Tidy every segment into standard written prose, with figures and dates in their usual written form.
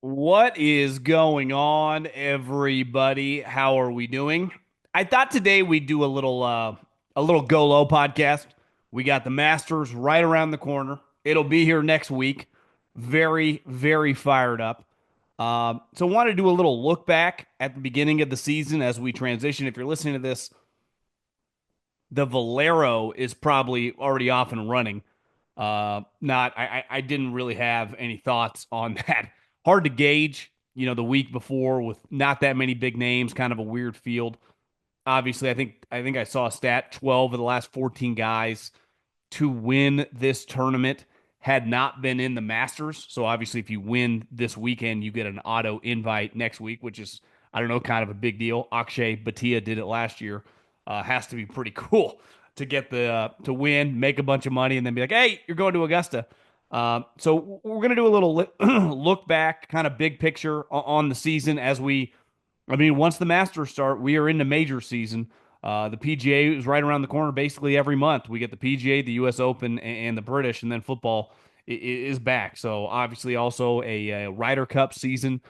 What is going on, everybody? How are we doing? I thought today we'd do a little Go Low podcast. We got the Masters right around the corner. It'll be here next week. Very, very fired up. So want to do a little look back at the beginning of the season as we transition. If you're listening to this, the Valero is probably already off and running. Not I didn't really have any thoughts on that. Hard to gauge, the week before with not that many big names, kind of a weird field. Obviously, I think I saw a stat 12 of the last 14 guys to win this tournament had not been in the Masters. So obviously if you win this weekend, you get an auto invite next week, which is I don't know, kind of a big deal. Akshay Bhatia did it last year. Has to be pretty cool to get the to win, make a bunch of money, and then be like, "Hey, you're going to Augusta." So we're gonna do a little look back, kind of big picture on the season as we. I mean, once the Masters start, we are into major season. The PGA is right around the corner basically every month. We get the PGA, the US Open, and the British, and then football is back. So obviously also a Ryder Cup season,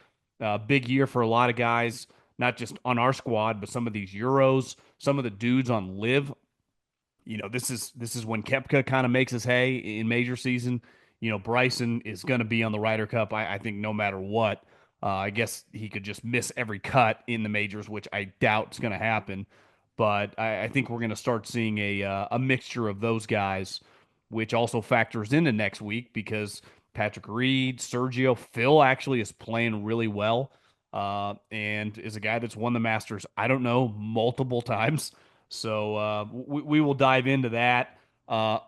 big year for a lot of guys, not just on our squad, but some of these Euros, some of the dudes on LIV. This is when Kepka kind of makes his hay in major season. Bryson is going to be on the Ryder Cup. I think no matter what. I guess he could just miss every cut in the majors, which I doubt is going to happen. But I think we're going to start seeing a mixture of those guys, which also factors into next week because Patrick Reed, Sergio, Phil actually is playing really well, and is a guy that's won the Masters. I don't know multiple times, so we will dive into that.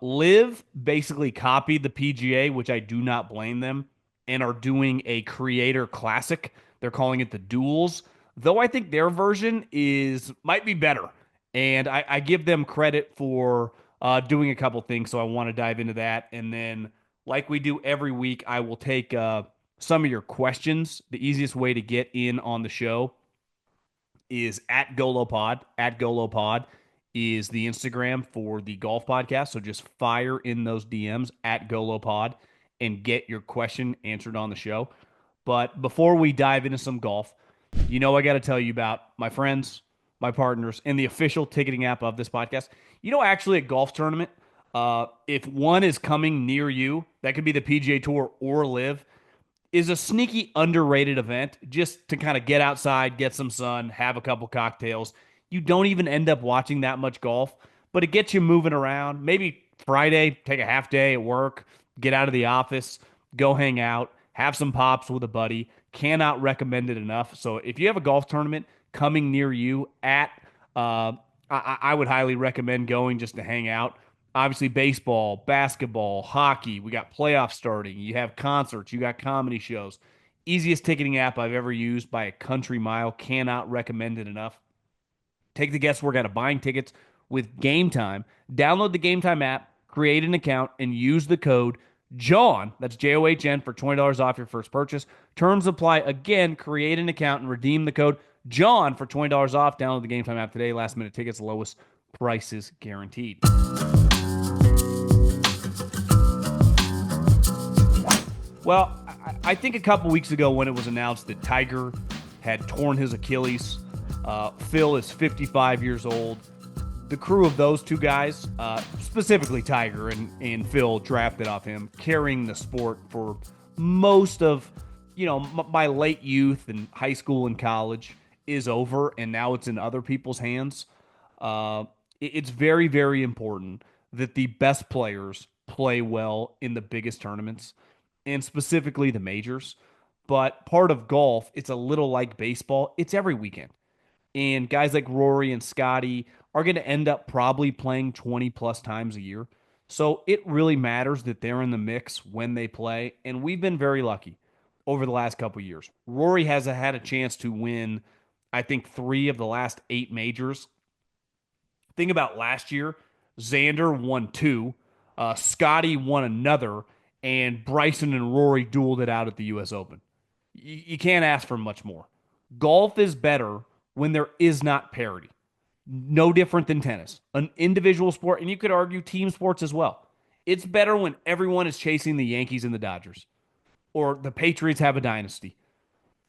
Live basically copied the PGA, which I do not blame them, and are doing a Creator Classic. They're calling it the Duels, though I think their version is might be better, and I give them credit for doing a couple things. So I want to dive into that, and then like we do every week, I will take some of your questions. The easiest way to get in on the show is at GoLoPod. At GoLoPod is the Instagram for the golf podcast. So just fire in those DMs at GoLoPod and get your question answered on the show. But before we dive into some golf, I got to tell you about my friends, my partners, and the official ticketing app of this podcast. Actually, a golf tournament, if one is coming near you, that could be the PGA Tour or Live, is a sneaky underrated event just to kind of get outside, get some sun, have a couple cocktails. You don't even end up watching that much golf, but it gets you moving around. Maybe Friday, take a half day at work, get out of the office, go hang out, have some pops with a buddy. Cannot recommend it enough. So if you have a golf tournament coming near you I would highly recommend going just to hang out. Obviously, baseball, basketball, hockey. We got playoffs starting. You have concerts. You got comedy shows. Easiest ticketing app I've ever used by a country mile. Cannot recommend it enough. Take the guesswork out of buying tickets with Gametime. Download the Gametime app, create an account, and use the code JOHN, that's JOHN, for $20 off your first purchase. Terms apply. Again, create an account and redeem the code JOHN for $20 off. Download the Gametime app today. Last minute tickets, lowest prices guaranteed. Well, I think a couple weeks ago when it was announced that Tiger had torn his Achilles, Phil is 55 years old. The crew of those two guys, specifically Tiger and Phil, drafted off him, carrying the sport for most of, my late youth and high school and college is over, and now it's in other people's hands. It's very, very important that the best players play well in the biggest tournaments, and specifically the majors. But part of golf, it's a little like baseball. It's every weekend. And guys like Rory and Scottie are going to end up probably playing 20 plus times a year. So it really matters that they're in the mix when they play. And we've been very lucky over the last couple of years. Rory has had a chance to win, I think, 3 of the last 8 majors. Think about last year. Xander won 2, Scottie won another, and Bryson and Rory dueled it out at the U.S. Open. You can't ask for much more. Golf is better when there is not parity. No different than tennis, an individual sport, and you could argue team sports as well. It's better when everyone is chasing the Yankees and the Dodgers, or the Patriots have a dynasty.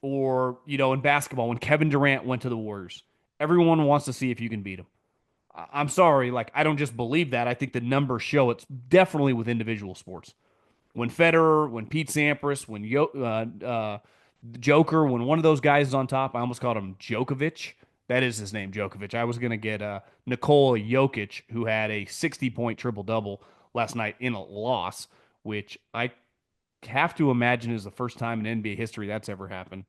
Or, in basketball, when Kevin Durant went to the Warriors, everyone wants to see if you can beat him. I'm sorry, like, I don't just believe that. I think the numbers show it's definitely with individual sports. When Federer, when Pete Sampras, when Joker, when one of those guys is on top, I almost called him Djokovic. That is his name, Djokovic. I was going to get Nikola Jokic, who had a 60-point triple double last night in a loss, which I have to imagine is the first time in NBA history that's ever happened.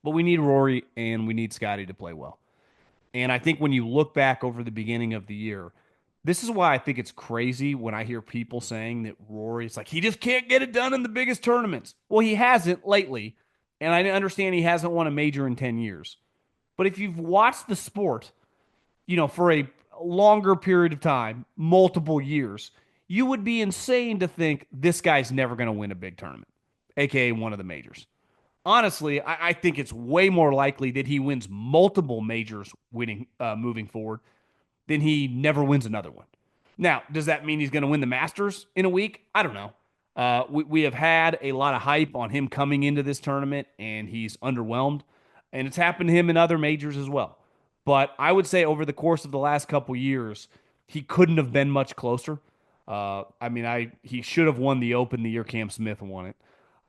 But we need Rory and we need Scotty to play well. And I think when you look back over the beginning of the year, this is why I think it's crazy when I hear people saying that Rory's like, he just can't get it done in the biggest tournaments. Well, he hasn't lately. And I understand he hasn't won a major in 10 years. But if you've watched the sport, for a longer period of time, multiple years, you would be insane to think this guy's never going to win a big tournament, aka one of the majors. Honestly, I think it's way more likely that he wins multiple majors winning moving forward than he never wins another one. Now, does that mean he's going to win the Masters in a week? I don't know. We have had a lot of hype on him coming into this tournament, and he's underwhelmed. And it's happened to him in other majors as well. But I would say over the course of the last couple years, he couldn't have been much closer. He should have won the Open the year Cam Smith won it.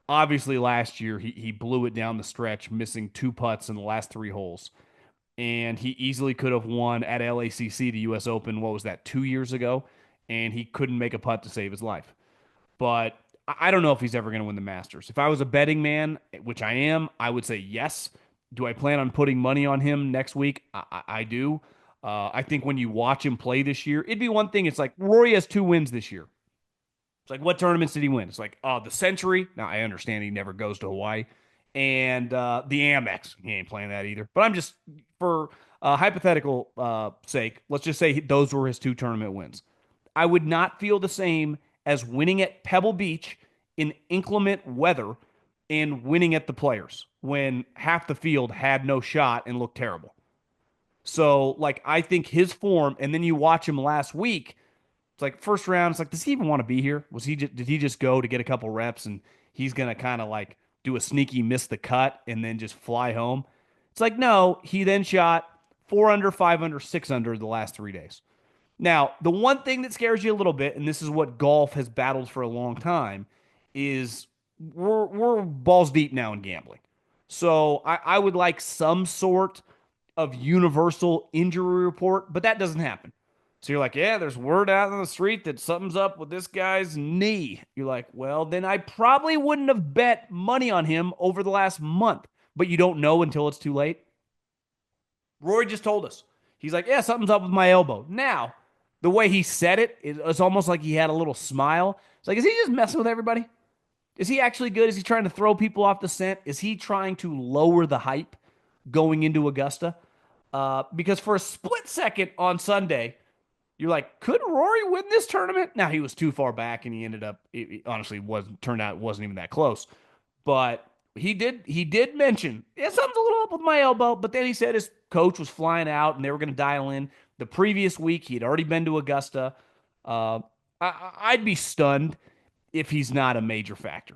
Obviously, last year he blew it down the stretch, missing two putts in the last three holes, and he easily could have won at LACC the U.S. Open. What was that, 2 years ago? And he couldn't make a putt to save his life. But I don't know if he's ever going to win the Masters. If I was a betting man, which I am, I would say yes. Do I plan on putting money on him next week? I do. I think when you watch him play this year, it'd be one thing. It's like Rory has 2 wins this year. It's like, what tournaments did he win? It's like, the Century. Now, I understand he never goes to Hawaii. And the Amex. He ain't playing that either. But I'm just, for hypothetical sake, let's just say those were his 2 tournament wins. I would not feel the same as winning at Pebble Beach in inclement weather and winning at the Players when half the field had no shot and looked terrible. So, like, I think his form, and then you watch him last week, it's like first round. It's like, does he even want to be here? Did he just go to get a couple reps and he's gonna kind of like do a sneaky miss the cut and then just fly home? It's like, no. He then shot 4 under, 5 under, 6 under the last 3 days. Now, the one thing that scares you a little bit, and this is what golf has battled for a long time, is we're balls deep now in gambling. So I would like some sort of universal injury report, but that doesn't happen. So you're like, yeah, there's word out on the street that something's up with this guy's knee. You're like, well, then I probably wouldn't have bet money on him over the last month, but you don't know until it's too late. Rory just told us. He's like, yeah, something's up with my elbow. Now, the way he said it, it's almost like he had a little smile. It's like, is he just messing with everybody? Is he actually good? Is he trying to throw people off the scent? Is he trying to lower the hype going into Augusta? Because for a split second on Sunday, you're like, could Rory win this tournament? Now, he was too far back, and he ended up, it honestly was turned out it wasn't even that close. But he did mention, yeah, something's a little up with my elbow. But then he said his coach was flying out, and they were going to dial in. The previous week, he had already been to Augusta. Uh, I'd be stunned if he's not a major factor.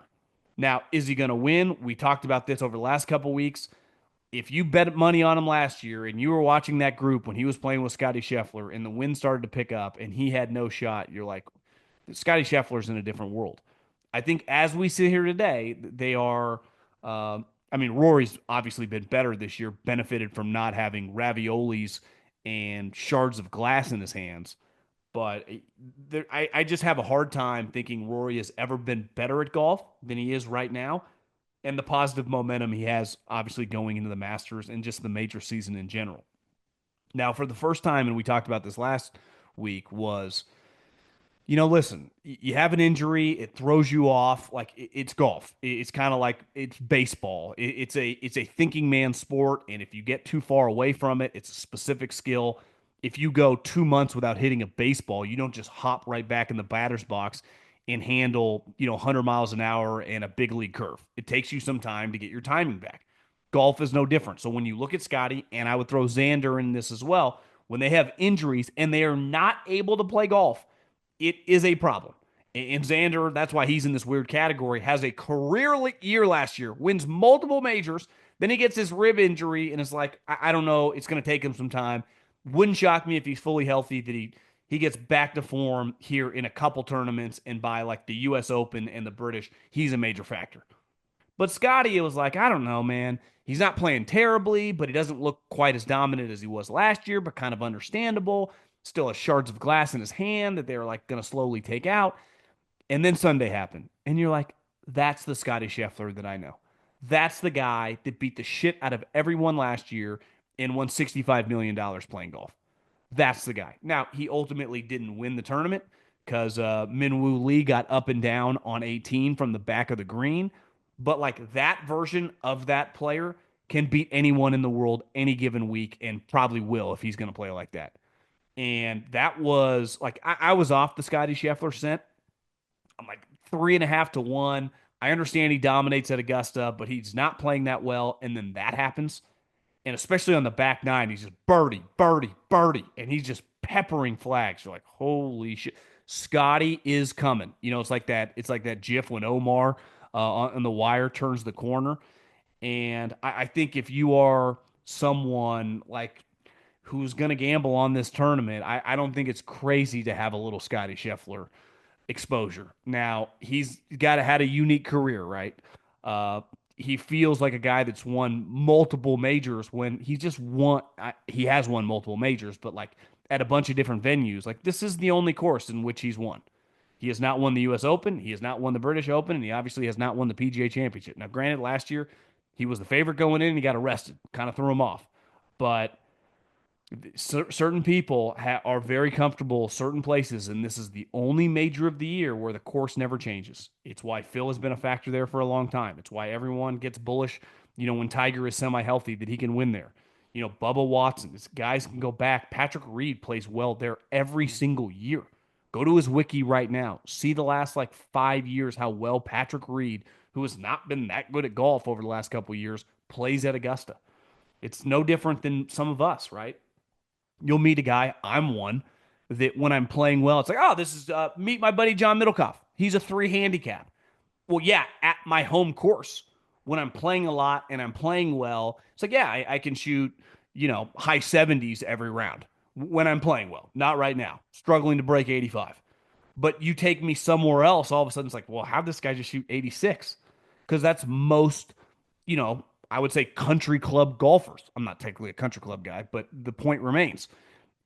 Now, is he going to win? We talked about this over the last couple weeks. If you bet money on him last year and you were watching that group when he was playing with Scottie Scheffler and the wind started to pick up and he had no shot, you're like, Scottie Scheffler's in a different world. I think as we sit here today, they are. Rory's obviously been better this year, benefited from not having raviolis and shards of glass in his hands. But I just have a hard time thinking Rory has ever been better at golf than he is right now. And the positive momentum he has, obviously, going into the Masters and just the major season in general. Now, for the first time, and we talked about this last week, was, listen, you have an injury, it throws you off. Like, it's golf. It's kind of like it's baseball. It's a thinking man's sport, and if you get too far away from it, it's a specific skill. If you go 2 months without hitting a baseball, you don't just hop right back in the batter's box and handle, 100 miles an hour and a big league curve. It takes you some time to get your timing back. Golf is no different. So when you look at Scotty, and I would throw Xander in this as well, when they have injuries and they are not able to play golf, it is a problem. And Xander, that's why he's in this weird category, has a career year last year, wins multiple majors. Then he gets this rib injury and is like, I don't know, it's going to take him some time. Wouldn't shock me if he's fully healthy that he gets back to form here in a couple tournaments, and by like the US Open and the British, he's a major factor. But Scottie, it was like, I don't know, man. He's not playing terribly, but he doesn't look quite as dominant as he was last year, but kind of understandable. Still has shards of glass in his hand that they're like going to slowly take out. And then Sunday happened. And you're like, that's the Scottie Scheffler that I know. That's the guy that beat the shit out of everyone last year and won $65 million playing golf. That's the guy. Now, he ultimately didn't win the tournament because Minwoo Lee got up and down on 18 from the back of the green. But like that version of that player can beat anyone in the world any given week, and probably will if he's going to play like that. And that was like, I was off the Scottie Scheffler scent. I'm like 3.5 to 1. I understand he dominates at Augusta, but he's not playing that well. And then that happens. And especially on the back nine, he's just birdie, birdie, birdie. And he's just peppering flags. You're like, holy shit. Scottie is coming. You know, it's like that GIF when Omar on the wire turns the corner. And I think if you are someone like who's going to gamble on this tournament, I don't think it's crazy to have a little Scottie Scheffler exposure. Now, he's had a unique career, right? He feels like a guy that's won multiple majors when he just won. He has won multiple majors, but like at a bunch of different venues. Like this is the only course in which he's won. He has not won the U.S. Open. He has not won the British Open, and he obviously has not won the PGA Championship. Now, granted, last year he was the favorite going in, and he got arrested, kind of threw him off. But certain people are very comfortable certain places, and this is the only major of the year where the course never changes. It's why Phil has been a factor there for a long time. It's why everyone gets bullish, when Tiger is semi-healthy, that he can win there. Bubba Watson, these guys can go back. Patrick Reed plays well there every single year. Go to his wiki right now. See the last 5 years how well Patrick Reed, who has not been that good at golf over the last couple of years, plays at Augusta. It's no different than some of us, right? You'll meet a guy, I'm one, that when I'm playing well, it's like, oh, this is, meet my buddy John Middlekauff. He's a 3 handicap. Well, yeah, at my home course, when I'm playing a lot and I'm playing well, it's like, yeah, I can shoot, high 70s every round when I'm playing well. Not right now. Struggling to break 85. But you take me somewhere else, all of a sudden it's like, well, how'd this guy just shoot 86? Because that's most, I would say country club golfers. I'm not technically a country club guy, but the point remains.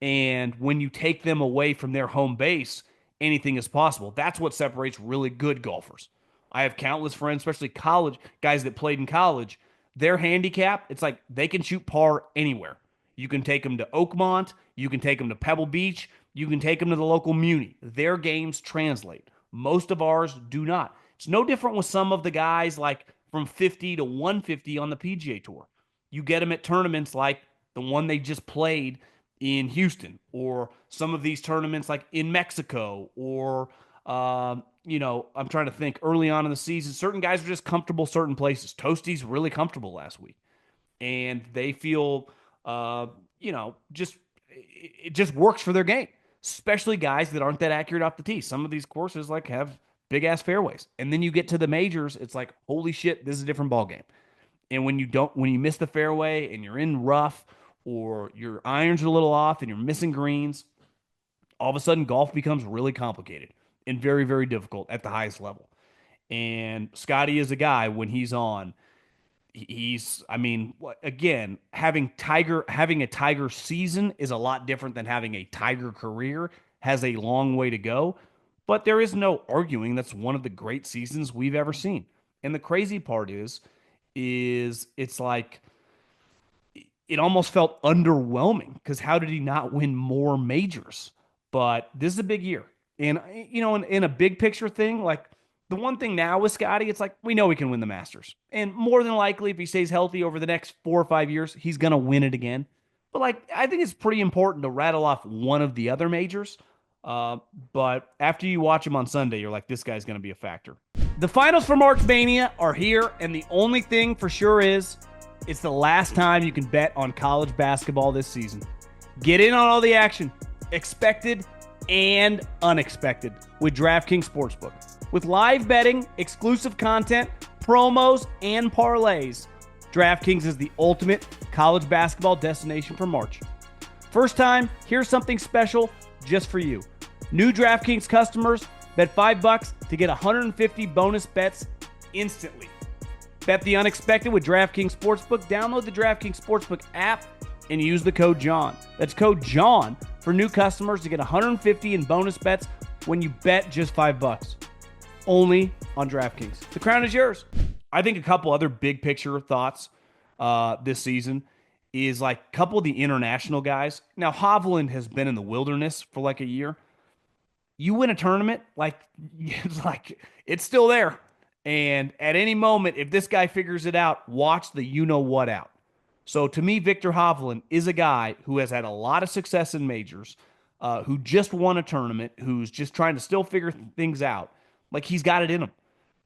And when you take them away from their home base, anything is possible. That's what separates really good golfers. I have countless friends, especially college guys that played in college. Their handicap, it's like they can shoot par anywhere. You can take them to Oakmont. You can take them to Pebble Beach. You can take them to the local Muni. Their games translate. Most of ours do not. It's no different with some of the guys like from 50 to 150 on the PGA Tour. You get them at tournaments like the one they just played in Houston, or some of these tournaments like in Mexico, or, I'm trying to think early on in the season, certain guys are just comfortable certain places. Toasty's really comfortable last week, and they feel, it just works for their game, especially guys that aren't that accurate off the tee. Some of these courses have big ass fairways. And then you get to the majors, it's like, holy shit, this is a different ball game. And when you miss the fairway and you're in rough, or your irons are a little off and you're missing greens, all of a sudden golf becomes really complicated and very, very difficult at the highest level. And Scottie is a guy, when he's on, again, having a Tiger season is a lot different than having a Tiger career. Has a long way to go. But there is no arguing that's one of the great seasons we've ever seen. And the crazy part is it's like it almost felt underwhelming, because how did he not win more majors? But this is a big year. And, in a big picture thing, the one thing now with Scottie, it's like we know he can win the Masters. And more than likely, if he stays healthy over the next 4 or 5 years, he's going to win it again. But, I think it's pretty important to rattle off one of the other majors. But after you watch him on Sunday, you're like, this guy's going to be a factor. The finals for March Mania are here, and the only thing for sure is it's the last time you can bet on college basketball this season. Get in on all the action. Expected and unexpected with DraftKings Sportsbook. With live betting, exclusive content, promos, and parlays, DraftKings is the ultimate college basketball destination for March. First time, here's something special just for you. New DraftKings customers bet $5 to get 150 bonus bets instantly. Bet the unexpected with DraftKings Sportsbook. Download the DraftKings Sportsbook app and use the code JOHN. That's code JOHN for new customers to get 150 in bonus bets when you bet just $5. Only on DraftKings. The crown is yours. I think a couple other big picture thoughts this season is like a couple of the international guys. Now, Hovland has been in the wilderness for like a year. You win a tournament, it's still there. And at any moment, if this guy figures it out, watch the you-know-what out. So to me, Victor Hovland is a guy who has had a lot of success in majors, who just won a tournament, who's just trying to still figure things out. Like he's got it in him.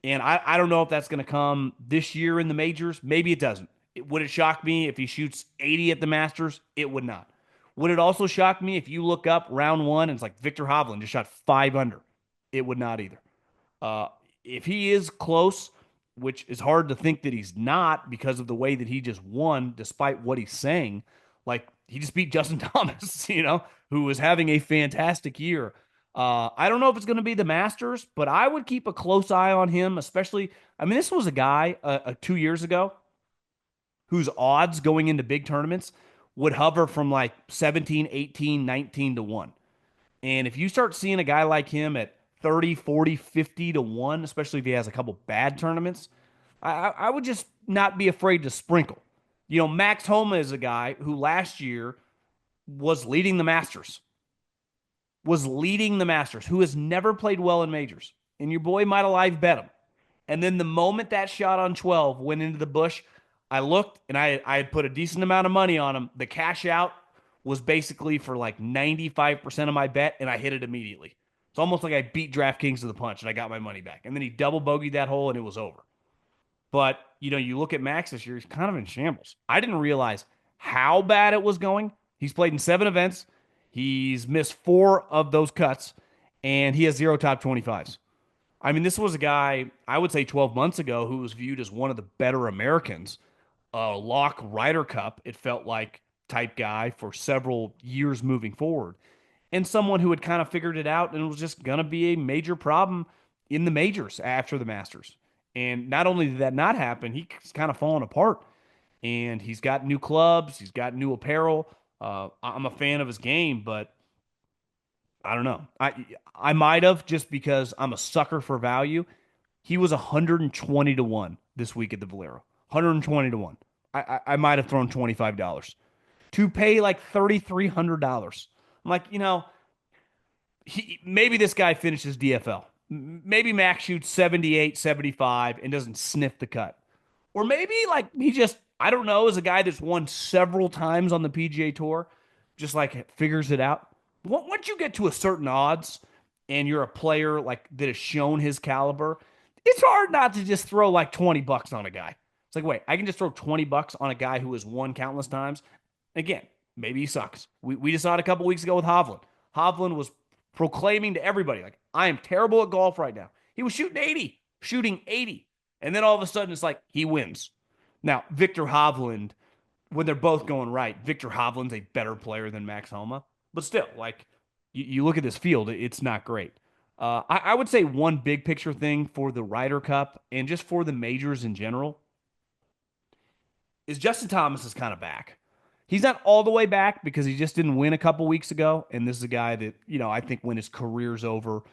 And I don't know if that's going to come this year in the majors. Maybe it doesn't. Would it shock me if he shoots 80 at the Masters? It would not. Would it also shock me if you look up round one and it's like Victor Hovland just shot 5 under? It would not either. If he is close, which is hard to think that he's not because of the way that he just won, despite what he's saying, like he just beat Justin Thomas, who was having a fantastic year. I don't know if it's going to be the Masters, but I would keep a close eye on him, especially. I mean, this was a guy 2 years ago whose odds going into big tournaments would hover from like 17, 18, 19 to 1. And if you start seeing a guy like him at 30, 40, 50 to 1, especially if he has a couple bad tournaments, I would just not be afraid to sprinkle. Max Homa is a guy who last year was leading the Masters, who has never played well in majors. And your boy might have live bet him. And then the moment that shot on 12 went into the bush, I looked and I had put a decent amount of money on him. The cash out was basically for like 95% of my bet, and I hit it immediately. It's almost like I beat DraftKings to the punch and I got my money back. And then he double bogeyed that hole and it was over. But, you look at Max this year, he's kind of in shambles. I didn't realize how bad it was going. He's played in 7 events. He's missed 4 of those cuts, and he has 0 top 25s. I mean, this was a guy, I would say 12 months ago, who was viewed as one of the better Americans. Lock Ryder Cup, it felt like, type guy for several years moving forward. And someone who had kind of figured it out and was just going to be a major problem in the majors after the Masters. And not only did that not happen, he's kind of fallen apart. And he's got new clubs, he's got new apparel. I'm a fan of his game, but I don't know. I might have, just because I'm a sucker for value. He was 120 to 1 this week at the Valero. 120 to 1. I might have thrown $25 to pay like $3,300. I'm like, maybe this guy finishes DFL. Maybe Max shoots 78, 75 and doesn't sniff the cut. Or maybe like he just, I don't know, is a guy that's won several times on the PGA Tour, just like figures it out. Once you get to a certain odds and you're a player like that has shown his caliber, it's hard not to just throw like $20 on a guy. It's like, wait, I can just throw $20 on a guy who has won countless times. Again, maybe he sucks. We just saw it a couple weeks ago with Hovland. Hovland was proclaiming to everybody, like, I am terrible at golf right now. He was shooting 80. And then all of a sudden, it's like, he wins. Now, Victor Hovland, when they're both going right, Victor Hovland's a better player than Max Homa. But still, like, you look at this field, it's not great. I would say one big picture thing for the Ryder Cup and just for the majors in general is Justin Thomas is kind of back. He's not all the way back because he just didn't win a couple weeks ago. And this is a guy that, I think when his career's over,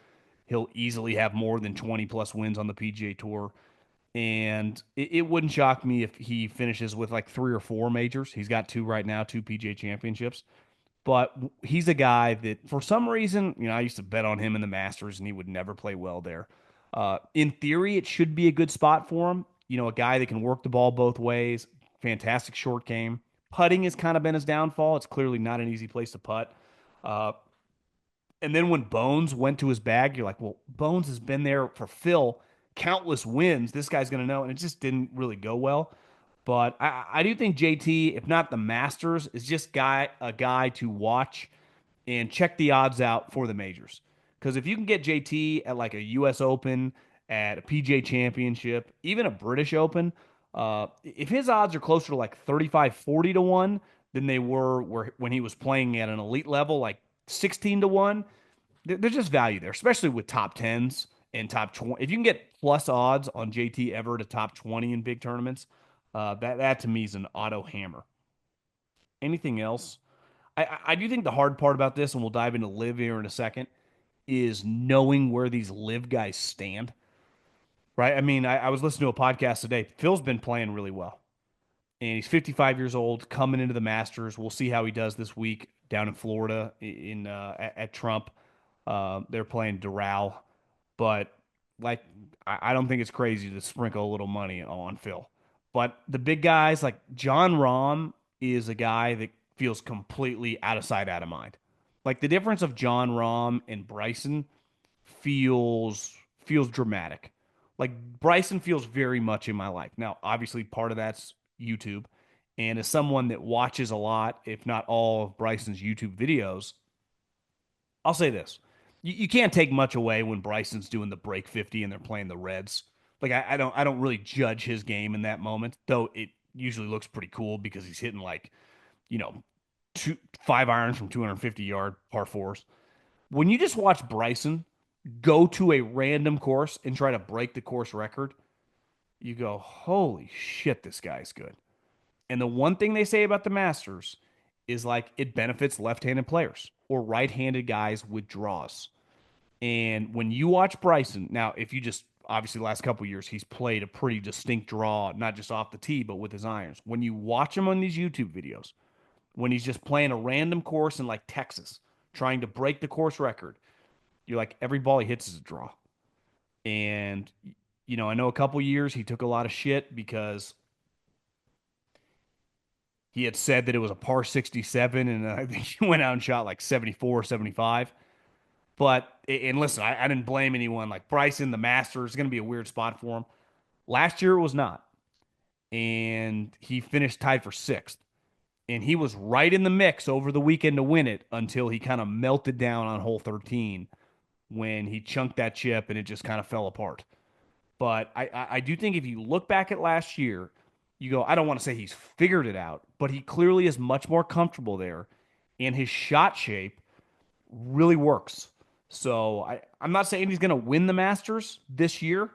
he'll easily have more than 20 plus wins on the PGA Tour. And it wouldn't shock me if he finishes with like 3 or 4 majors. He's got 2 right now, 2 PGA championships. But he's a guy that, for some reason, I used to bet on him in the Masters, and he would never play well there. In theory, it should be a good spot for him. A guy that can work the ball both ways, fantastic short game. Putting has kind of been his downfall. It's clearly not an easy place to putt. And then when Bones went to his bag, you're like, well, Bones has been there for Phil, countless wins. This guy's going to know, and it just didn't really go well. But I do think JT, if not the Masters, is just a guy to watch and check the odds out for the majors. Because if you can get JT at like a US Open, at a PGA Championship, even a British Open, if his odds are closer to like 35, 40 to 1 than they were when he was playing at an elite level, like 16 to 1, there's just value there, especially with top 10s and top 20. If you can get plus odds on JT ever to top 20 in big tournaments, that to me is an auto hammer. Anything else? I do think the hard part about this, and we'll dive into live here in a second, is knowing where these live guys stand. Right? I mean, I was listening to a podcast today. Phil's been playing really well, and he's 55 years old, coming into the Masters. We'll see how he does this week down in Florida in at Trump. They're playing Doral, but like I don't think it's crazy to sprinkle a little money on Phil. But the big guys like John Rahm is a guy that feels completely out of sight, out of mind. Like the difference of John Rahm and Bryson feels dramatic. Like Bryson feels very much in my life. Now, obviously, part of that's YouTube, and as someone that watches a lot, if not all, of Bryson's YouTube videos, I'll say this: you can't take much away when Bryson's doing the break 50 and they're playing the Reds. Like I don't really judge his game in that moment, though it usually looks pretty cool because he's hitting like you know two 5 irons from 250-yard par fours. When you just watch Bryson go to a random course and try to break the course record, you go, holy shit, this guy's good. And the one thing they say about the Masters is like it benefits left-handed players or right-handed guys with draws. And when you watch Bryson, now if you just obviously the last couple of years he's played a pretty distinct draw, not just off the tee but with his irons. When you watch him on these YouTube videos, when he's just playing a random course in like Texas, trying to break the course record, you're like every ball he hits is a draw. And I know a couple years he took a lot of shit because he had said that it was a par 67 and I think he went out and shot like 74, 75. But and listen, I didn't blame anyone. Like Bryson, the Masters is going to be a weird spot for him. Last year it was not, and he finished tied for sixth. And he was right in the mix over the weekend to win it until he kind of melted down on hole 13 when he chunked that chip and it just kind of fell apart. But I do think if you look back at last year, you go, I don't want to say he's figured it out, but he clearly is much more comfortable there. And his shot shape really works. So I'm not saying he's going to win the Masters this year,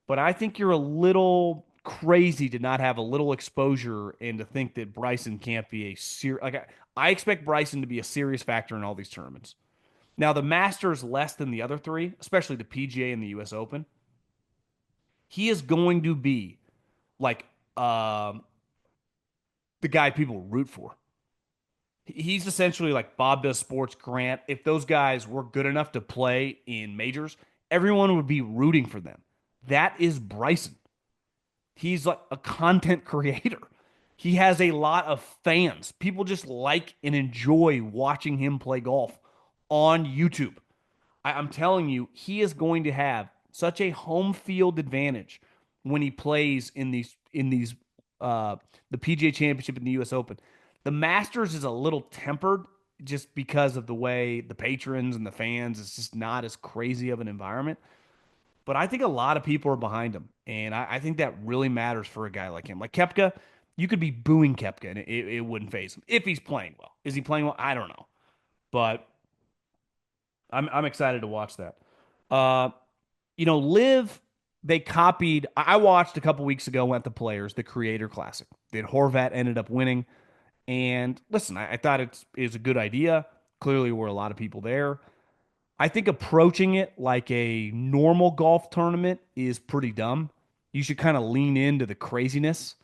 but I think you're a little crazy to not have a little exposure and to think that Bryson can't be a serious. Like I expect Bryson to be a serious factor in all these tournaments. Now the Masters less than the other three, especially the PGA and the U.S. Open. He is going to be like the guy people root for. He's essentially like Bob does sports Grant. If those guys were good enough to play in majors, everyone would be rooting for them. That is Bryson. He's like a content creator. He has a lot of fans. People just like and enjoy watching him play golf on YouTube. I'm telling you, he is going to have such a home field advantage when he plays in these uh the PGA Championship and the US Open. The Masters is a little tempered just because of the way the patrons and the fans, it's just not as crazy of an environment. But I think a lot of people are behind him. And I think that really matters for a guy like him. Like Kepka, you could be booing Kepka and it wouldn't phase him if he's playing well. Is he playing well? I don't know. But I'm excited to watch that. Uh, Live, they copied. I watched a couple weeks ago at the Players, the Creator Classic. That Horvat ended up winning. And listen, I thought it's a good idea. Clearly, were a lot of people there. I think approaching it like a normal golf tournament is pretty dumb. You should kind of lean into the craziness.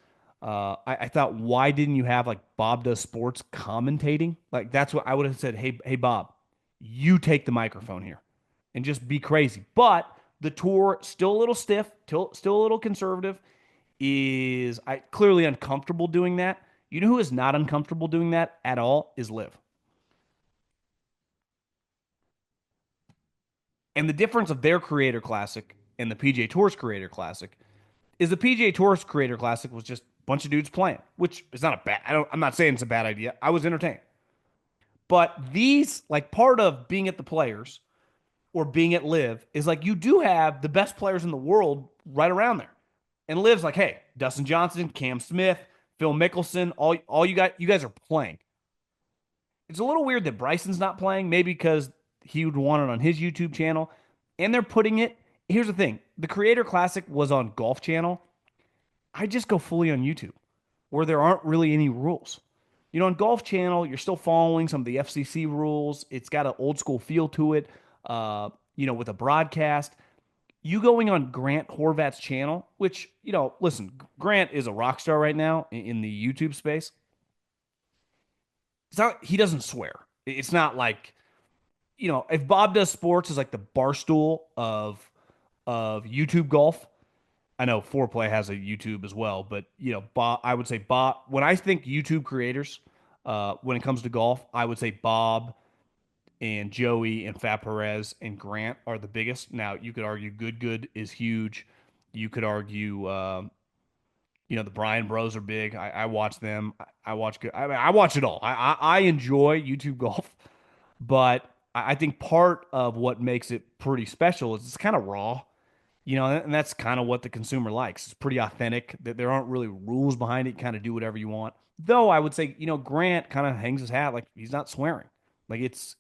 I thought, why didn't you have like Bob does sports commentating? Like that's what I would have said. Hey, Bob, you take the microphone here and just be crazy. But the tour still a little stiff, still a little conservative. Is I clearly uncomfortable doing that. You know who is not uncomfortable doing that at all is Live. And the difference of their Creator Classic and the PGA Tour's Creator Classic is the PGA Tour's Creator Classic was just a bunch of dudes playing, which is not a bad. I'm not saying it's a bad idea. I was entertained. But these, like part of being at the Players or being at Live is like you do have the best players in the world right around there. And Liv's like, hey, Dustin Johnson, Cam Smith, Phil Mickelson, all you guys are playing. It's a little weird that Bryson's not playing, maybe because he would want it on his YouTube channel. And they're putting it. Here's the thing: the Creator Classic was on Golf Channel. I just go fully on YouTube, where there aren't really any rules. On Golf Channel, you're still following some of the FCC rules. It's got an old school feel to it. With a broadcast. You going on Grant Horvat's channel, which listen, Grant is a rock star right now in the YouTube space. It's not he doesn't swear. It's not like if Bob Does Sports is like the barstool of YouTube golf. I know Foreplay has a YouTube as well, but Bob, I would say Bob. When I think YouTube creators, when it comes to golf, I would say Bob and Joey and Fat Perez and Grant are the biggest. Now you could argue Good is huge. You could argue, the Bryan Bros are big. I watch them. I watch good. I watch it all. I enjoy YouTube golf, but I think part of what makes it pretty special is it's kind of raw. And that's kind of what the consumer likes. It's pretty authentic. That there aren't really rules behind it. You kind of do whatever you want. Though I would say, Grant kind of hangs his hat like he's not swearing. Like it's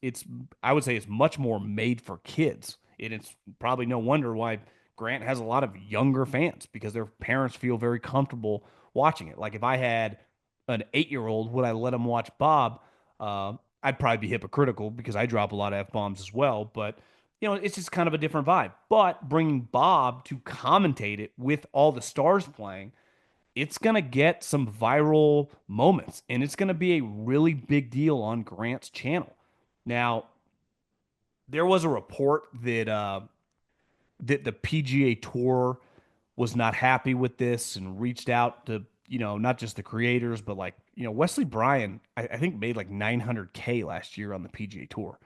I would say it's much more made for kids. And it's probably no wonder why Grant has a lot of younger fans because their parents feel very comfortable watching it. Like if I had an 8-year-old, would I let him watch Bob? I'd probably be hypocritical because I drop a lot of F bombs as well. But it's just kind of a different vibe. But bringing Bob to commentate it with all the stars playing, it's going to get some viral moments and it's going to be a really big deal on Grant's channel. Now, there was a report that the PGA Tour was not happy with this and reached out to, not just the creators, but like, Wesley Bryan, I think made like 900K last year on the PGA Tour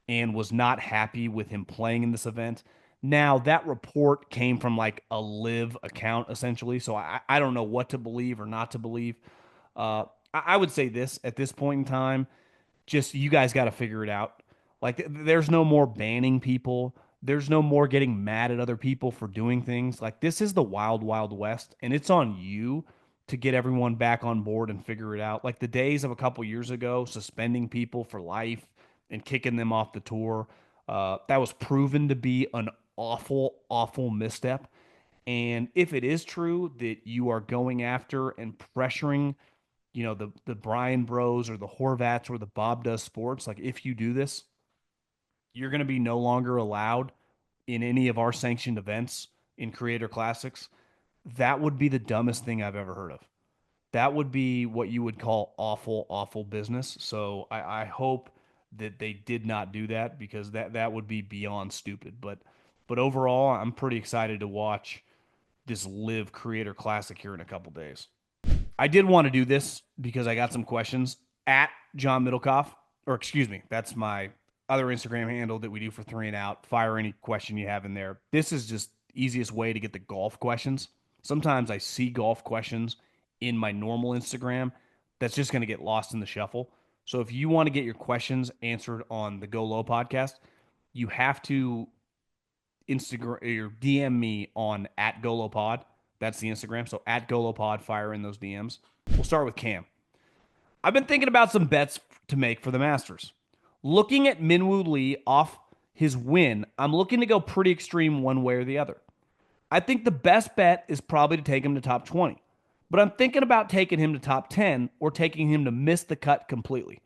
and was not happy with him playing in this event. Now, that report came from like a Live account essentially. So I don't know what to believe or not to believe. I would say this at this point in time, just you guys got to figure it out. Like, there's no more banning people. There's no more getting mad at other people for doing things. Like, this is the wild, wild west, and it's on you to get everyone back on board and figure it out. Like the days of a couple years ago, suspending people for life and kicking them off the tour, that was proven to be an awful, awful misstep. And if it is true that you are going after and pressuring the Bryan Bros or the Horvats or the Bob Does Sports, like if you do this, you're going to be no longer allowed in any of our sanctioned events in Creator Classics. That would be the dumbest thing I've ever heard of. That would be what you would call awful, awful business. So I hope that they did not do that because that would be beyond stupid. But overall, I'm pretty excited to watch this Live Creator Classic here in a couple days. I did want to do this because I got some questions at John Middlekauff, or excuse me, that's my other Instagram handle that we do for 3 and Out. Fire any question you have in there. This is just easiest way to get the golf questions. Sometimes I see golf questions in my normal Instagram that's just going to get lost in the shuffle. So if you want to get your questions answered on the Go Low podcast, you have to Instagram or DM me on at GoLowPod. That's the Instagram. So at GoLowPod, fire in those DMs. We'll start with Cam. I've been thinking about some bets to make for the Masters. Looking at Minwoo Lee off his win, I'm looking to go pretty extreme one way or the other. I think the best bet is probably to take him to top 20. But I'm thinking about taking him to top 10 or taking him to miss the cut completely.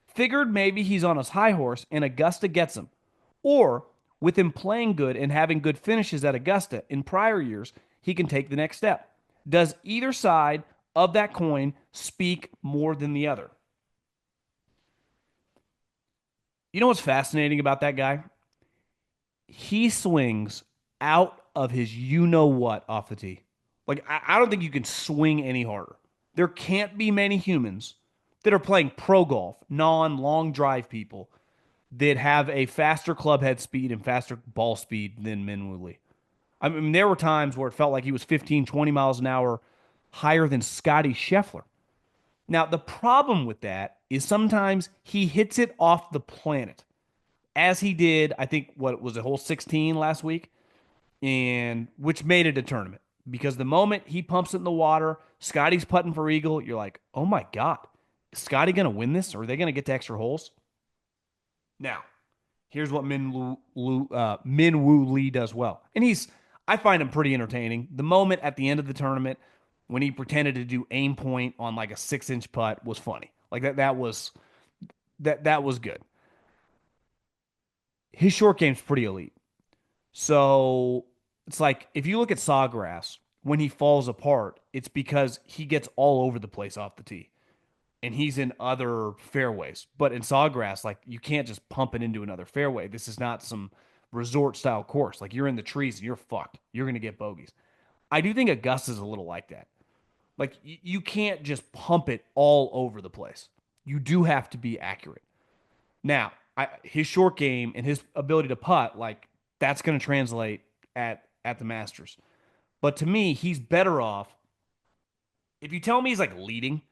Figured maybe he's on his high horse and Augusta gets him. Or with him playing good and having good finishes at Augusta in prior years, he can take the next step. Does either side of that coin speak more than the other? You know what's fascinating about that guy? He swings out of his you know what off the tee. Like, I don't think you can swing any harder. There can't be many humans that are playing pro golf, non long drive people, that have a faster club head speed and faster ball speed than Minwoo Lee. I mean, there were times where it felt like he was 15, 20 miles an hour higher than Scottie Scheffler. Now, the problem with that is sometimes he hits it off the planet, as he did, I think, what was it, hole 16 last week, and which made it a tournament. Because the moment he pumps it in the water, Scotty's putting for eagle, you're like, oh my God, is Scotty going to win this? Or are they going to get to extra holes? Now, here's what Min Woo Lee does well. And I find him pretty entertaining. The moment at the end of the tournament when he pretended to do aim point on like a 6-inch putt was funny. Like that was good. His short game's pretty elite. So it's like if you look at Sawgrass, when he falls apart, it's because he gets all over the place off the tee. And he's in other fairways. But in Sawgrass, like you can't just pump it into another fairway. This is not some resort style course. Like you're in the trees and you're fucked. You're gonna get bogeys. I do think Augusta's a little like that. Like you can't just pump it all over the place. You do have to be accurate. Now, his short game and his ability to putt, like that's going to translate at the Masters. But to me, he's better off. If you tell me he's like leading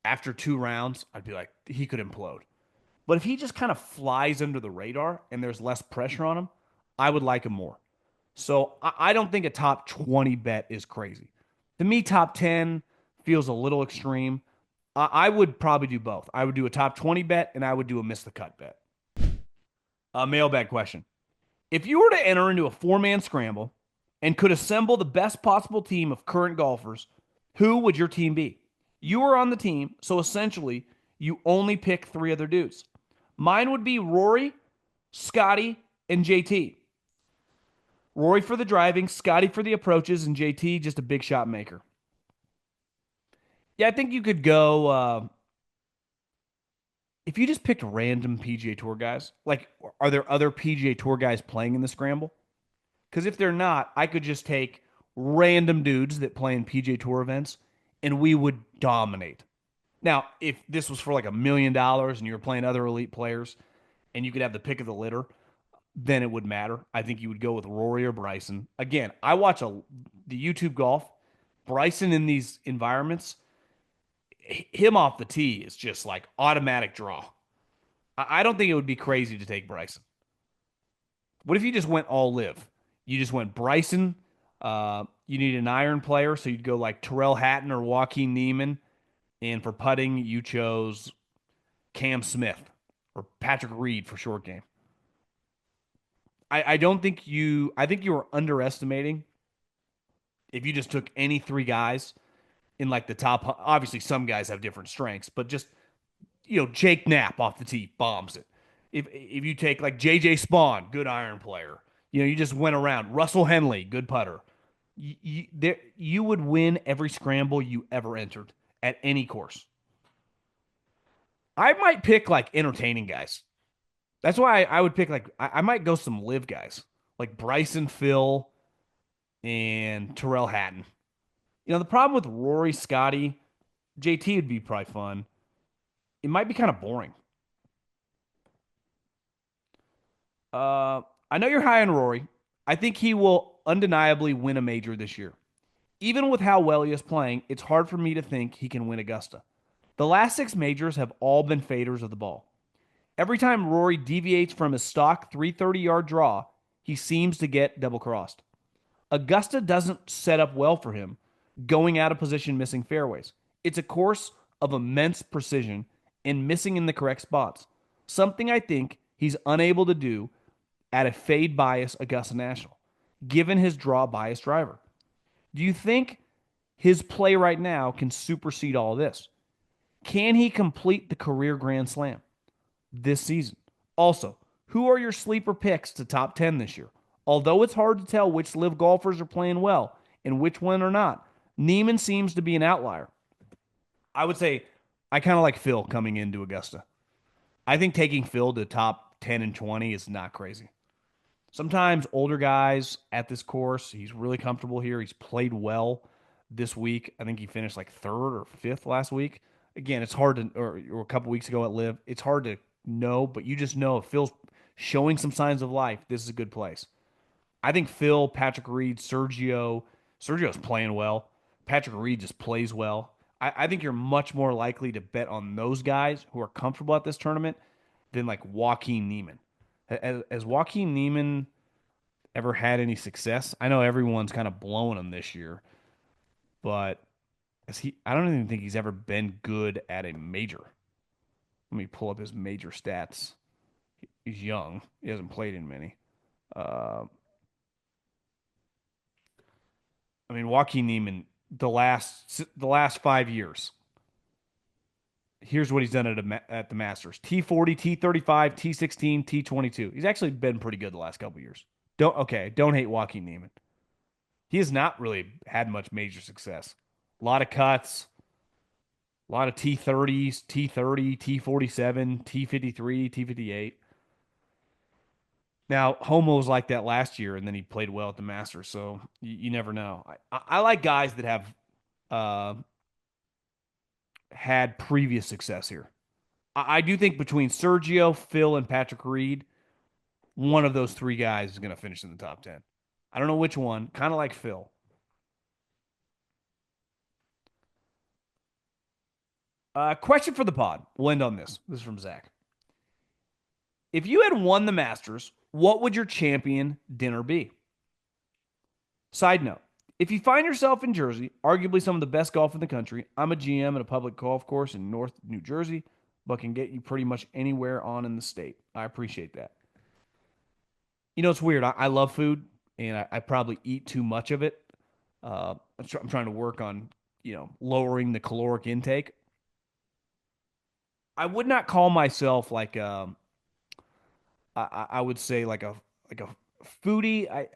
after 2 rounds, I'd be like he could implode. But if he just kind of flies under the radar and there's less pressure on him, I would like him more. So I don't think a top 20 bet is crazy. To me, top 10 feels a little extreme. I would probably do both. I would do a top 20 bet and I would do a miss the cut bet. A mailbag question. If you were to enter into a 4-man scramble and could assemble the best possible team of current golfers, who would your team be? You are on the team, so essentially you only pick 3 other dudes. Mine would be Rory, Scotty, and JT. Rory for the driving, Scotty for the approaches, and JT just a big shot maker. Yeah, I think you could go. If you just picked random PGA Tour guys, like, are there other PGA Tour guys playing in the scramble? Because if they're not, I could just take random dudes that play in PGA Tour events and we would dominate. Now, if this was for like $1 million and you were playing other elite players and you could have the pick of the litter, then it would matter. I think you would go with Rory or Bryson. Again, I watch the YouTube golf. Bryson in these environments, him off the tee is just like automatic draw. I don't think it would be crazy to take Bryson. What if you just went all live? You just went Bryson. You need an iron player, so you'd go like Terrell Hatton or Joaquin Neiman. And for putting, you chose Cam Smith or Patrick Reed for short game. I don't think you. I think you were underestimating if you just took any 3 guys in like the top. Obviously, some guys have different strengths, but just Jake Knapp off the tee bombs it. If you take like JJ Spawn, good iron player, you just went around. Russell Henley, good putter. You would win every scramble you ever entered at any course. I might pick like entertaining guys. That's why I would pick like I might go some live guys like Bryson, Phil, and Terrell Hatton. The problem with Rory, Scotty, JT would be probably fun. It might be kind of boring. I know you're high on Rory. I think he will undeniably win a major this year. Even with how well he is playing, it's hard for me to think he can win Augusta. The last 6 majors have all been faders of the ball. Every time Rory deviates from his stock 330-yard draw, he seems to get double crossed. Augusta doesn't set up well for him, going out of position, missing fairways. It's a course of immense precision and missing in the correct spots, something I think he's unable to do at a fade bias Augusta National, given his draw bias driver. Do you think his play right now can supersede all of this? Can he complete the career Grand Slam this season? Also, who are your sleeper picks to top 10 this year? Although it's hard to tell which live golfers are playing well and which one are not, Neiman seems to be an outlier. I would say I kind of like Phil coming into Augusta. I think taking Phil to top 10 and 20 is not crazy. Sometimes older guys at this course, he's really comfortable here. He's played well this week. I think he finished like 3rd or 5th last week. Again, it's hard to, or a couple weeks ago at Live, it's hard to know, but you just know if Phil's showing some signs of life, this is a good place. I think Phil, Patrick Reed, Sergio's playing well. Patrick Reed just plays well. I think you're much more likely to bet on those guys who are comfortable at this tournament than like Joaquin Neiman. Has Joaquin Neiman ever had any success? I know everyone's kind of blowing him this year, but I don't even think he's ever been good at a major. Let me pull up his major stats. He's young. He hasn't played in many. Uh, I mean, Joaquin Neiman, the last 5 years. Here's what he's done at the Masters: T40, T35, T16, T22. He's actually been pretty good the last couple years. Don't hate Joaquin Neiman. He has not really had much major success. A lot of cuts, a lot of T30s, T30, T47, T53, T58. Now, Homo was like that last year, and then he played well at the Masters, so you never know. I like guys that have uh, had previous success here. I do think between Sergio, Phil, and Patrick Reed, one of those three guys is going to finish in the top 10. I don't know which one, kind of like Phil. Question for the pod. We'll end on this. This is from Zach. If you had won the Masters, what would your champion dinner be? Side note, if you find yourself in Jersey, arguably some of the best golf in the country, I'm a GM at a public golf course in North New Jersey, but can get you pretty much anywhere on in the state. I appreciate that. It's weird. I love food, and I probably eat too much of it. I'm trying to work on, lowering the caloric intake. I would not call myself like I would say like a foodie.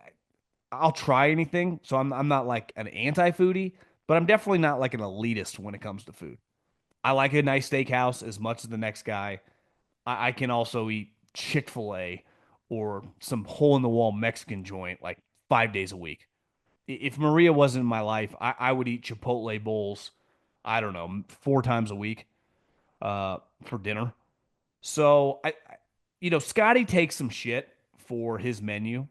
I'll try anything, so I'm not like an anti-foodie, but I'm definitely not like an elitist when it comes to food. I like a nice steakhouse as much as the next guy. I can also eat Chick-fil-A or some hole in the wall Mexican joint like 5 days a week. If Maria wasn't in my life, I would eat Chipotle bowls, I don't know, 4 times a week for dinner. So Scotty takes some shit for his menu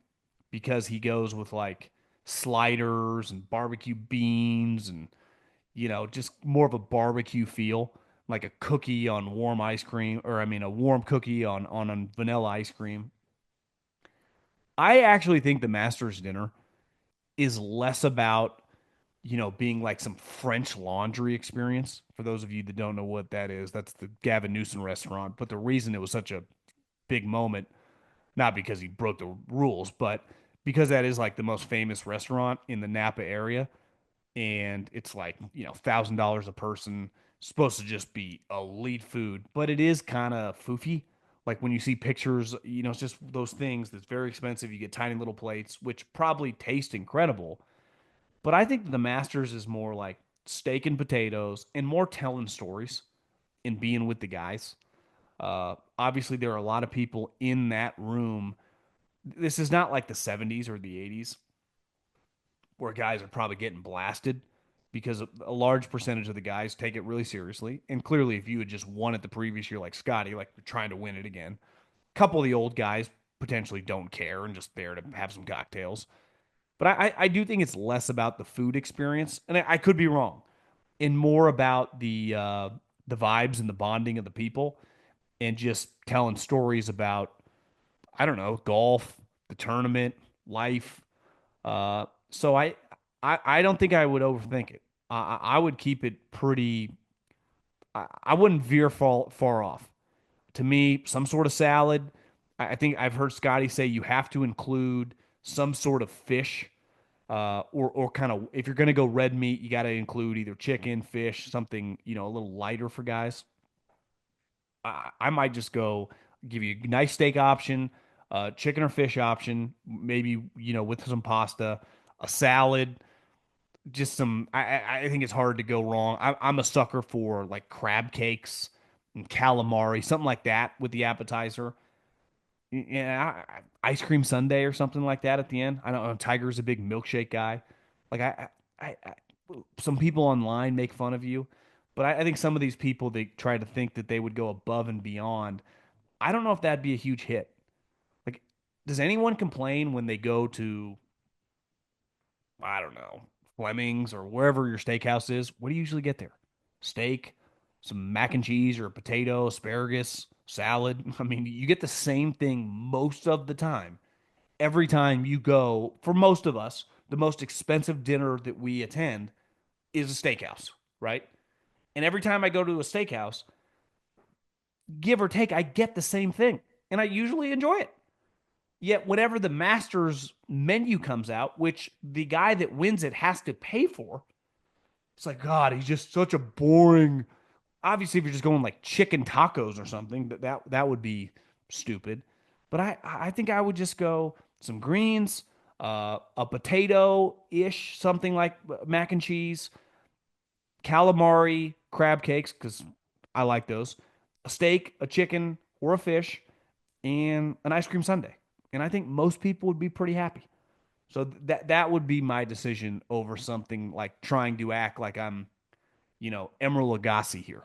because he goes with like sliders and barbecue beans and just more of a barbecue feel, like a cookie on warm ice cream, or I mean a warm cookie on vanilla ice cream. I actually think the Masters dinner is less about being like some French laundry experience. For those of you that don't know what that is, that's the Gavin Newsom restaurant. But the reason it was such a big moment, not because he broke the rules, but because that is like the most famous restaurant in the Napa area. And it's like, $1,000 a person, supposed to just be elite food, but it is kind of foofy. Like when you see pictures, it's just those things that's very expensive. You get tiny little plates, which probably taste incredible. But I think the Masters is more like steak and potatoes and more telling stories and being with the guys. Obviously, there are a lot of people in that room. This is not like the 70s or the 80s where guys are probably getting blasted because a large percentage of the guys take it really seriously. And clearly, if you had just won it the previous year, like Scotty, like you're trying to win it again, a couple of the old guys potentially don't care and just there to have some cocktails. But I do think it's less about the food experience, and I could be wrong, and more about the vibes and the bonding of the people, and just telling stories about I don't know golf, the tournament, life. So I don't think I would overthink it. I would keep it pretty. I wouldn't veer far off. To me, some sort of salad. I think I've heard Scotty say you have to include some sort of fish, or kind of if you're going to go red meat, you got to include either chicken, fish, something a little lighter for guys. I might just go give you a nice steak option, chicken or fish option, maybe with some pasta, a salad, just some. I think it's hard to go wrong. I'm a sucker for like crab cakes and calamari, something like that with the appetizer. Yeah, ice cream sundae or something like that at the end. I don't know. Tiger's a big milkshake guy. Like some people online make fun of you, but I think some of these people they try to think that they would go above and beyond. I don't know if that'd be a huge hit. Like, does anyone complain when they go to I don't know Fleming's or wherever your steakhouse is? What do you usually get there? steak, some mac and cheese or potato, asparagus, salad. I mean, you get the same thing most of the time. Every time you go, for most of us, the most expensive dinner that we attend is a steakhouse, right? And every time I go to a steakhouse, give or take, I get the same thing. And I usually enjoy it. Yet, whenever the Masters menu comes out, which the guy that wins it has to pay for, it's like, God, he's just such a boring. Obviously, if you're just going like chicken tacos or something, that would be stupid. But I think I would just go some greens, a potato ish, something like mac and cheese, calamari, crab cakes, because I like those, a steak, a chicken, or a fish, and an ice cream sundae. And I think most people would be pretty happy. So that would be my decision over something like trying to act like I'm, Emeril Lagasse here.